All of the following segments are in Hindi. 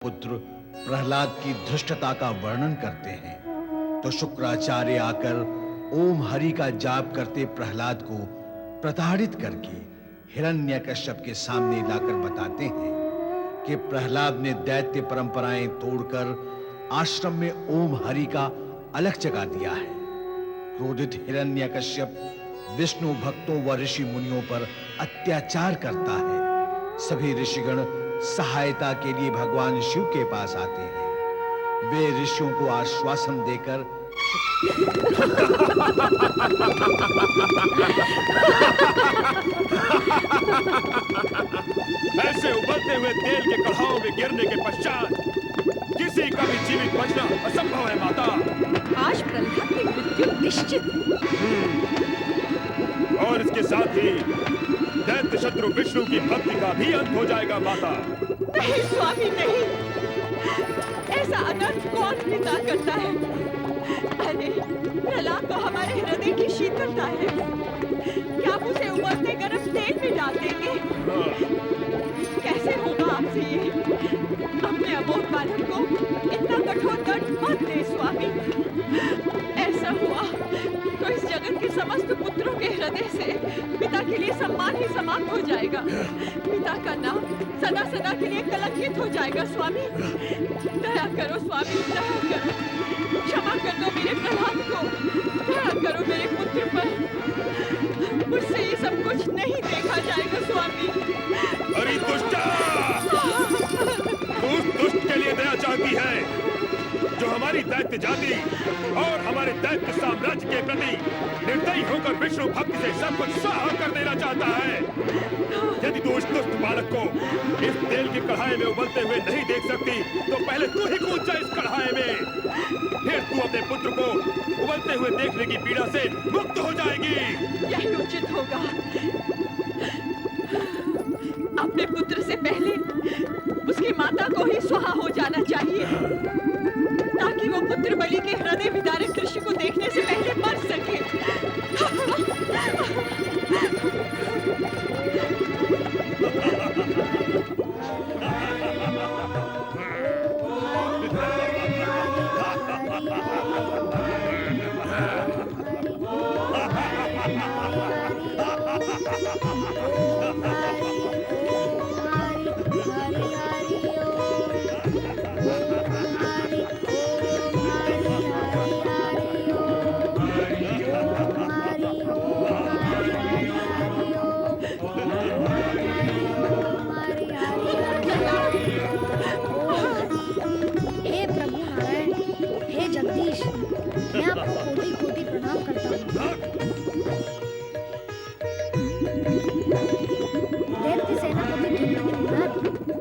पुत्र प्रहलाद की धृष्टता का वर्णन करते हैं तो शुक्राचार्य आकर ओम हरि का जाप करते प्रहलाद को प्रताड़ित करके हिरण्यकश्यप के सामने लाकर बताते हैं कि प्रहलाद ने दैत्य परंपराएं तोड़कर आश्रम में ओम हरि का अलख जगा दिया है। क्रोधित हिरण्यकश्यप विष्णु भक्तों व ऋषि मुनियों पर अत्याचार करता है। सभी ऋषिगण सहायता के लिए भगवान शिव के पास आते हैं। वे ऋषियों को आश्वासन देकर ऐसे उबलते हुए तेल के कढ़ाओं में गिरने के पश्चात किसी का भी जीवित बचना असंभव है माता। आज प्रहलाद की मृत्यु निश्चित। और इसके साथ ही दैत्य शत्रु विष्णु की भक्ति का भी अंत हो जाएगा माता। नहीं स्वामी नहीं, ऐसा अनर्थ कौन पिता करता है? अरे प्रहलाद तो हमारे हृदय की शीतलता है, क्या आप उसे उबलते गर्म तेल में डाल देंगे? कैसे होगा आपसे ये? अपने अबोध बालक को इतना कठोर दंड मत दे स्वामी। ऐसा हुआ तो इस जगत के समस्त पुत्रों के हृदय से पिता के लिए सम्मान ही समाप्त हो जाएगा। पिता का नाम सदा सदा के लिए कलंकित हो जाएगा। स्वामी दया करो स्वामी, दया करो, क्षमा कर दो मेरे प्रहलाद को, दया करो मेरे पुत्र पर। मुझसे ये सब कुछ नहीं देखा जाएगा स्वामी। अरे दुष्टा, तू उस दुष्ट के लिए दया चाहती है जो हमारी दैत्य जाति और हमारे दैत्य साम्राज्य के प्रति निर्दयी होकर विष्णु भक्ति से सब कुछ स्वाहा कर देना चाहता है। यदि तू उस दुष्ट बालक को इस तेल की कढ़ाई में उबलते हुए नहीं देख सकती तो पहले तू ही कूद जा इस कढ़ाई में, फिर तू अपने पुत्र को उबलते हुए देखने की पीड़ा से मुक्त हो जाएगी। यही उचित होगा। अपने पुत्र से पहले उसकी माता को ही स्वाहा हो जाना चाहिए, ताकि वो पुत्र बलि के हृदय विदारक दृश्य को देखने से पहले मर सके।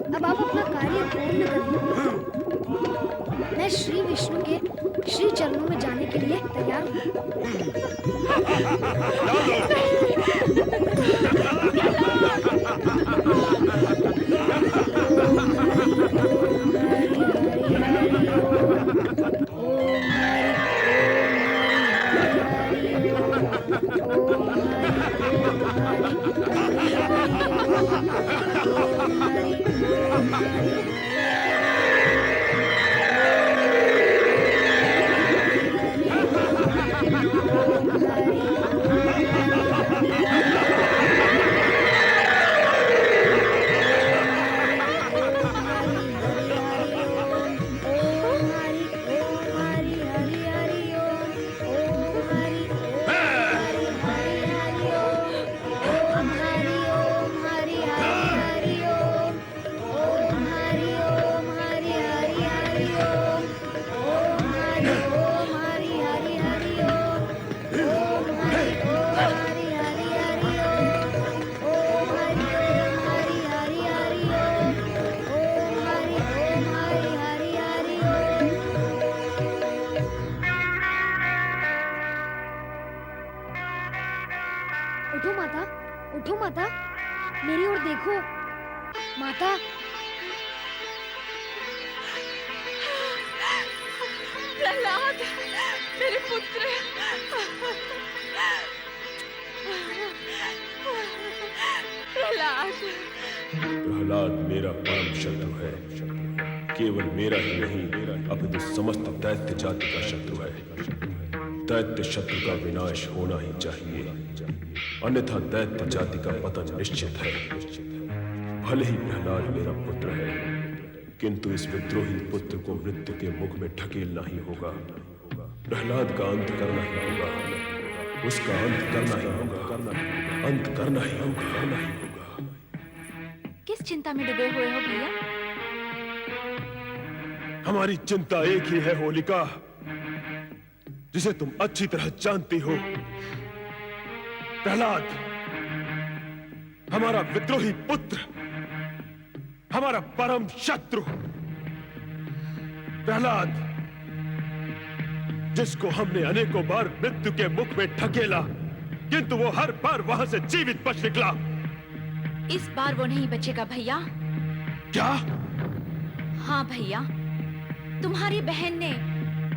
अब आप अपना कार्य पूर्ण करें। मैं श्री विष्णु के श्री चरणों में जाने के लिए तैयार उठो माता, उठो माता, मेरी ओर देखो माता। प्रहलाद मेरे पुत्र। प्रहलाद प्रहलाद मेरा परम शत्रु है। केवल मेरा ही नहीं अपितु समस्त दैत्य जाति का शत्रु है। दैत्य शत्रु का विनाश होना ही चाहिए, अन्यथा दैत्य जाति का पतन निश्चित है। भले ही प्रहलाद मेरा पुत्र है, किंतु इस विद्रोही पुत्र को मृत्यु के मुख में ढकेलना ही होगा। प्रहलाद का अंत करना ही होगा, उसका अंत करना ही होगा, अंत करना ही होगा, करना ही होगा। किस चिंता में डूबे हुए हो भैया? हमारी चिंता एक ही है होलिका, जिसे तुम अच्छी तरह जानती हो। प्रहलाद हमारा विद्रोही पुत्र, हमारा परम शत्रु। प्रहलाद जिसको हमने अनेकों बार मृत्यु के मुख में ढकेला, किंतु वो हर बार वहां से जीवित बच निकला। इस बार वो नहीं बचेगा भैया। क्या? हाँ भैया, तुम्हारी बहन ने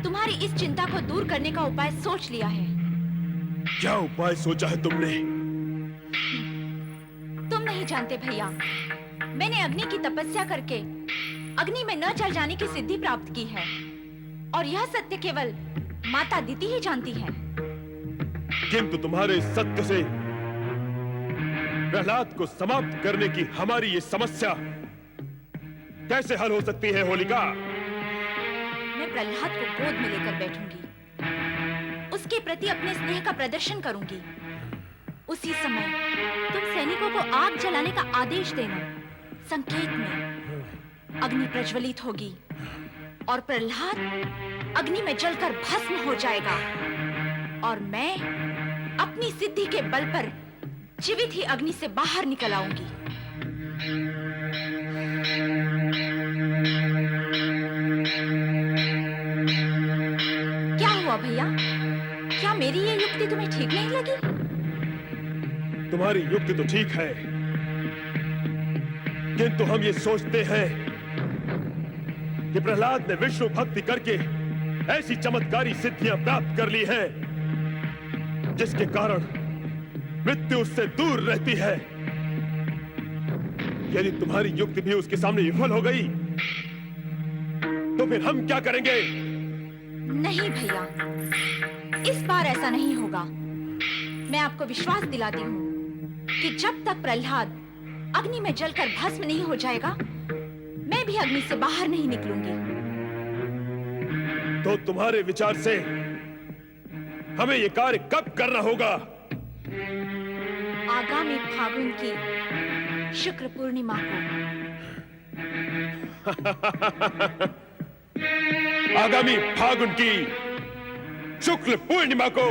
तुम्हारी इस चिंता को दूर करने का उपाय सोच लिया है। क्या उपाय सोचा है तुमने? तुम नहीं जानते भैया, मैंने अग्नि की तपस्या करके अग्नि में न जल जाने की सिद्धि प्राप्त की है, और यह सत्य केवल माता दीति ही जानती है। किंतु तुम्हारे सत्य से प्रहलाद को समाप्त करने की हमारी ये समस्या कैसे हल हो सकती है होलिका? मैं प्रहलाद को गोद में लेकर बैठूंगी, उसके प्रति अपने स्नेह का प्रदर्शन करूंगी। उसी समय तुम सैनिकों को आग जलाने का आदेश देना। संकेत में अग्नि प्रज्वलित होगी और प्रहलाद अग्नि में जलकर भस्म हो जाएगा, और मैं अपनी सिद्धि के बल पर जीवित ही अग्नि से बाहर निकल आऊंगी। क्या हुआ भैया? क्या मेरी ये युक्ति तुम्हें ठीक नहीं लगी? तुम्हारी युक्ति तो ठीक है, किंतु हम ये सोचते हैं कि प्रहलाद ने विष्णु भक्ति करके ऐसी चमत्कारी सिद्धियां प्राप्त कर ली हैं, जिसके कारण मृत्यु उससे दूर रहती है। यदि तुम्हारी युक्ति भी उसके सामने विफल हो गई, तो फिर हम क्या करेंगे? नहीं भैया, इस बार ऐसा नहीं होगा। मैं आपको विश्वास दिलाती हूँ कि जब तक प्रहलाद अग्नि में जलकर भस्म नहीं हो जाएगा, मैं भी अग्नि से बाहर नहीं निकलूंगी। तो तुम्हारे विचार से हमें ये कार्य कब करना होगा? आगामी फागुन की शुक्र पूर्णिमा को। आगामी फागुन की शुक्ल पूर्णिमा को।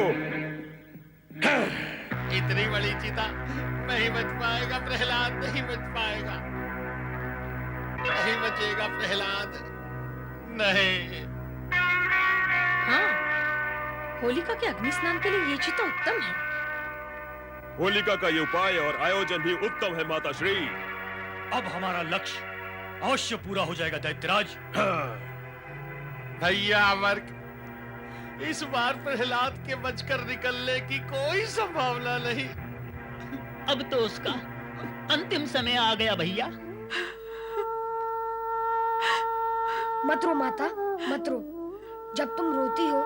इतनी बड़ी चिता नहीं बच पाएगा प्रहलाद, नहीं बच पाएगा, नहीं बचेगा प्रहलाद, नहीं। हाँ, होलिका के अग्नि स्नान के लिए ये चिता उत्तम है। होलिका का ये उपाय और आयोजन भी उत्तम है माता श्री। अब हमारा लक्ष्य अवश्य पूरा हो जाएगा दैत्यराज। भैया अमर्क, इस बार प्रहलाद के बचकर निकलने की कोई संभावना नहीं। अब तो उसका अंतिम समय आ गया भैया। मत रो माता, मत रो। जब तुम रोती हो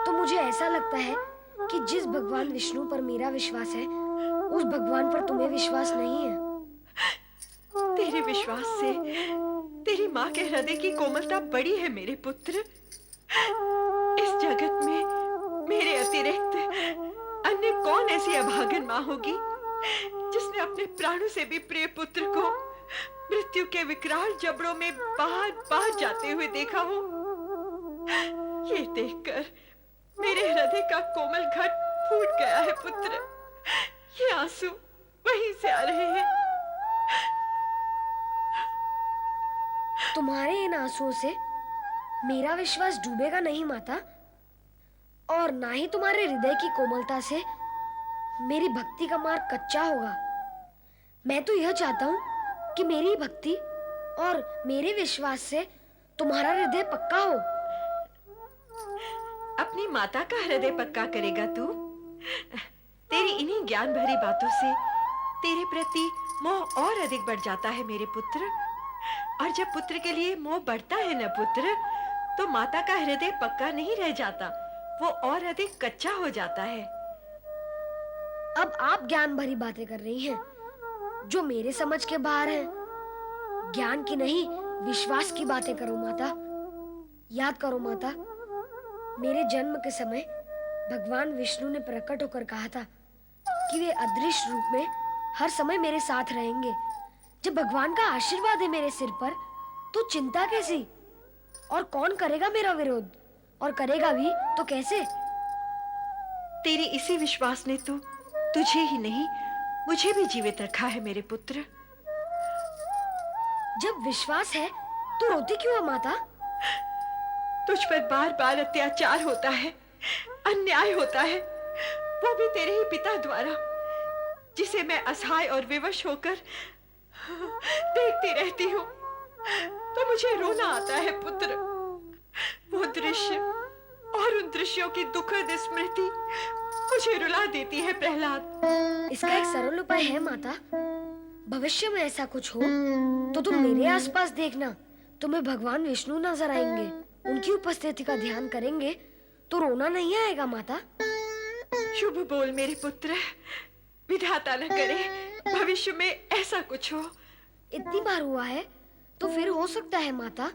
तो मुझे ऐसा लगता है कि जिस भगवान विष्णु पर मेरा विश्वास है, उस भगवान पर तुम्हें विश्वास नहीं है। तेरे विश्वास से तेरी माँ के हृदय की कोमलता बड़ी है मेरे पुत्र। इस जगत में मेरे अतिरिक्त अन्य कौन ऐसी अभागन माँ होगी जिसने अपने प्राणों से भी प्रिय पुत्र को मृत्यु के विकराल जबड़ों में बाहर जाते हुए देखा हो। ये देखकर मेरे हृदय का कोमल घट फूट गया है पुत्र। ये आंसू वहीं से आ रहे हैं। तुम्हारे इन आंसुओं से मेरा विश्वास डूबेगा नहीं माता, और ना ही तुम्हारे हृदय की कोमलता से मेरी भक्ति का मार्ग कच्चा होगा। मैं तो यह चाहता हूँ कि मेरी भक्ति और मेरे विश्वास से तुम्हारा हृदय पक्का हो। अपनी माता का हृदय पक्का करेगा तू? तेरी इन्हीं ज्ञान भरी बातों से तेरे प्रति मोह और अधिक बढ़ जाता है मेरे पुत्र। और जब पुत्र के लिए मोह बढ़ता है न पुत्र, तो माता का हृदय पक्का नहीं रह जाता, वो और अधिक कच्चा हो जाता है। अब आप ज्ञान भरी बातें कर रही हैं जो मेरे समझ के बाहर हैं। ज्ञान की नहीं, विश्वास की बातें करो माता। याद करो माता, मेरे जन्म के समय भगवान विष्णु ने प्रकट होकर कहा था कि वे अदृश्य रूप में हर समय मेरे साथ रहेंगे। जब भगवान का आशीर्वाद है मेरे सिर पर, तो चिंता कैसी? और कौन करेगा मेरा विरोध? और करेगा भी तो कैसे? तेरे इसी विश्वास ने तो तुझे ही नहीं, मुझे भी जीवित रखा है मेरे पुत्र। जब विश्वास है तो रोती क्यों है माता? तुझ पर बार बार अत्याचार होता है, अन्याय होता है, वो भी तेरे ही पिता द्वारा, जिसे मैं असहाय और विवश होकर देखती रहती हूँ, तो मुझे रोना आता है पुत्र। वो दृश्य और उन दृश्यों की दुखद स्मृति मुझे रुला देती है प्रहलाद। इसका एक सरल उपाय है माता। भविष्य में ऐसा कुछ हो तो तुम मेरे आसपास देखना, तुम्हें भगवान विष्णु नजर आएंगे। उनकी उपस्थिति का ध्यान करेंगे तो रोना नहीं आएगा माता। शुभ बोल मेरे पुत्र, विधाता न करे भविष्य में ऐसा कुछ हो। इतनी बार हुआ है तो फिर हो सकता है माता,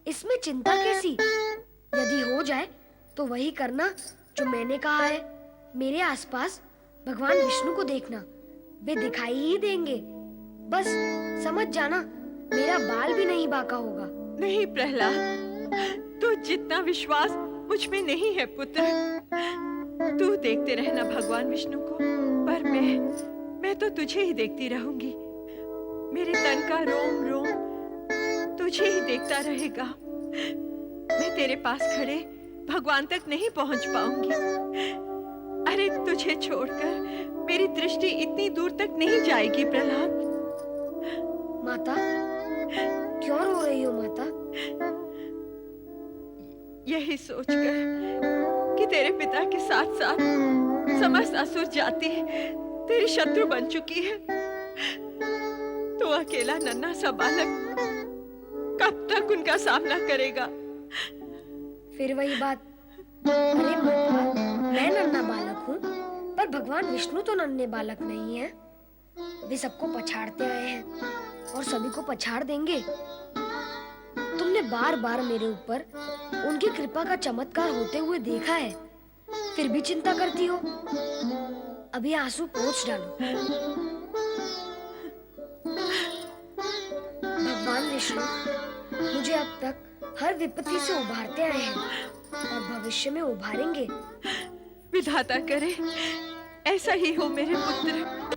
इसमें चिंता कैसी? यदि हो जाए तो वही करना जो मैंने कहा है। मेरे आसपास भगवान विष्णु को देखना, वे दिखाई ही देंगे। बस समझ जाना, मेरा बाल भी नहीं बाका होगा। नहीं प्रहलाद, तू जितना विश्वास मुझ में नहीं है पुत्र। तू देखते रहना भगवान विष्णु को, पर मैं तो तुझे ही देखती रहूंगी। मेरे तन का रोम रोम तुझे ही देखता रहेगा। मैं तेरे पास खड़े भगवान तक नहीं पहुंच पाऊंगी। अरे तुझे छोड़कर मेरी दृष्टि इतनी दूर तक नहीं जाएगी प्रहलाद। माता, क्यों रो रही हो माता? यही सोचकर कि तेरे पिता के साथ साथ समस्त असुर जाति तेरी शत्रु बन चुकी है, तो अकेला नन्हा सा बालक कब तक उनका सामना करेगा? फिर वही बात। अरे माता, मैं नन्हा बालक हूँ, पर भगवान विष्णु तो नन्हे बालक नहीं है। वे सबको पछाड़ते आए हैं और सभी को पछाड़ देंगे। तुमने बार बार मेरे ऊपर उनकी कृपा का चमत्कार होते हुए देखा है, फिर भी चिंता करती हो। अभी आंसू पोंछ डालो। भगवान विष्णु मुझे अब तक हर विपत्ति से उभारते आए हैं और भविष्य में उभारेंगे। विधाता करे ऐसा ही हो मेरे पुत्र।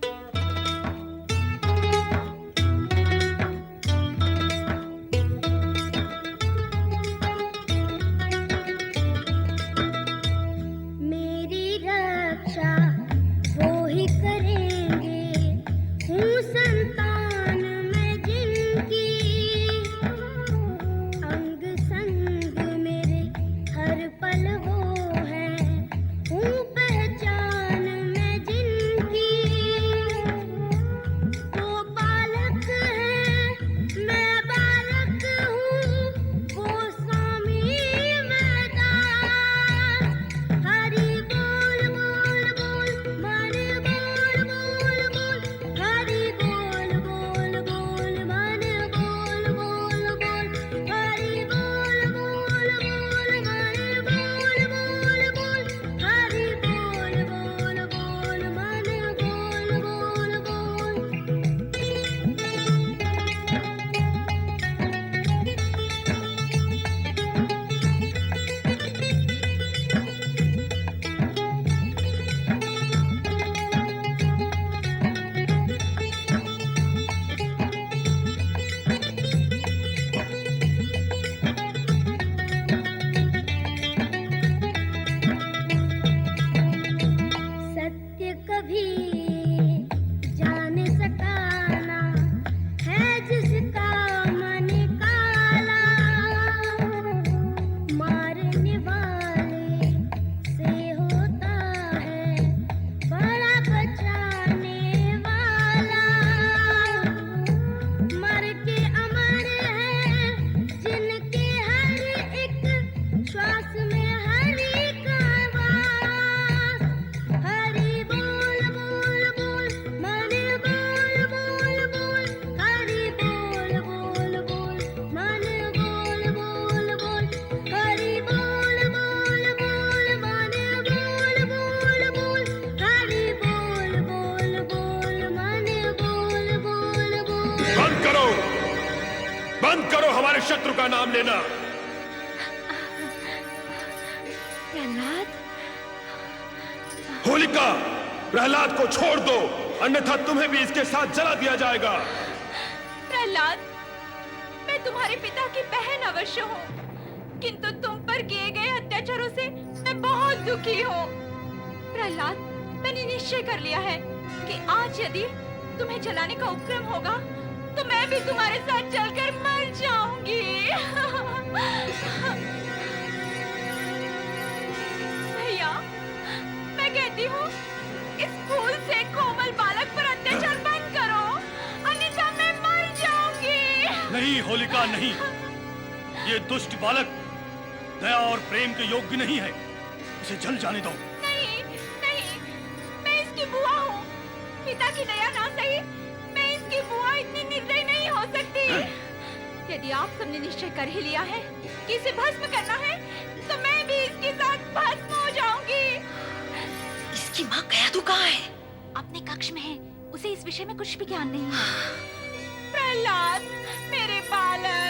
शत्रु का नाम लेना। प्रहलाद, होलिका, प्रहलाद को छोड़ दो, अन्यथा तुम्हें भी इसके साथ जला दिया जाएगा। प्रहलाद, मैं तुम्हारे पिता की बहन अवश्य हूँ, किंतु तुम पर किए गए अत्याचारों से मैं बहुत दुखी हूँ। प्रहलाद, मैंने निश्चय कर लिया है कि आज यदि तुम्हें जलाने का उपक्रम होगा तो मैं भी तुम्हारे साथ जलकर मर जाऊंगी। भैया, मैं कहती हूँ इस फूल से कोमल बालक पर अत्याचार बंद करो, अन्यथा मैं मर जाऊंगी। नहीं होलिका, नहीं। ये दुष्ट बालक दया और प्रेम के योग्य नहीं है, इसे जल जाने दो। नहीं, नहीं, मैं इसकी बुआ हूँ। पिता की दया ना सही, मैं इसकी बुआ इतनी निर्दयी नहीं हो सकती। यदि आप सबने निश्चय कर ही लिया है कि इसे भस्म करना है, तो मैं भी इसके साथ भस्म हो जाऊंगी। इसकी माँ कयाधु कहाँ है? अपने कक्ष में है, उसे इस विषय में कुछ भी ज्ञान नहीं है। प्रहलाद, मेरे बालक।